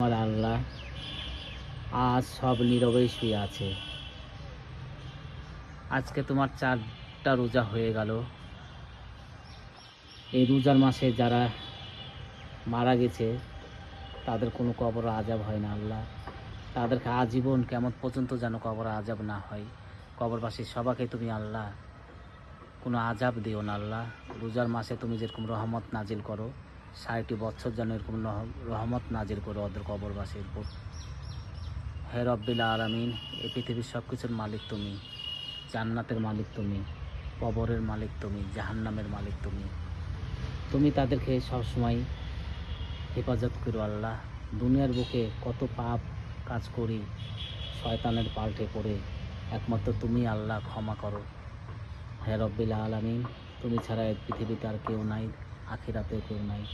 আমার আল্লাহ আজ সব নীরবেই শুয়ে আছে। আজকে তোমার 4টা রোজা হয়ে গেল। এই রোজার মাসে যারা মারা গেছে তাদের কোনো কবর আজাব হয় না আল্লাহ। তাদেরকে আজীবন কিয়ামত পর্যন্ত যেন কবর আজাব না হয়। কবরবাসী সবাইকে তুমি আল্লাহ কোনো আজাব দিও না আল্লাহ। রোজার মাসে তুমি যেরকম রহমত নাজিল করো, 60টি বছর যেন এরকম রহমত নাজিল করো ওদের কবরবাসীর উপর। হে রব্বিল আলামিন, এই পৃথিবীর সব কিছুর মালিক তুমি, জান্নাতের মালিক তুমি, কবরের মালিক তুমি, জাহান্নামের মালিক তুমি। তুমি তাদেরকে সবসময় হেফাজত করো আল্লাহ। দুনিয়ার বুকে কত পাপ কাজ করি, শয়তানের পাল্টে পড়ে, একমাত্র তুমি আল্লাহ ক্ষমা করো। হে রব্বিল আলামিন, তুমি ছাড়া এই পৃথিবীতে আর কেউ নাই, আখিরাতেও কেউ নাই।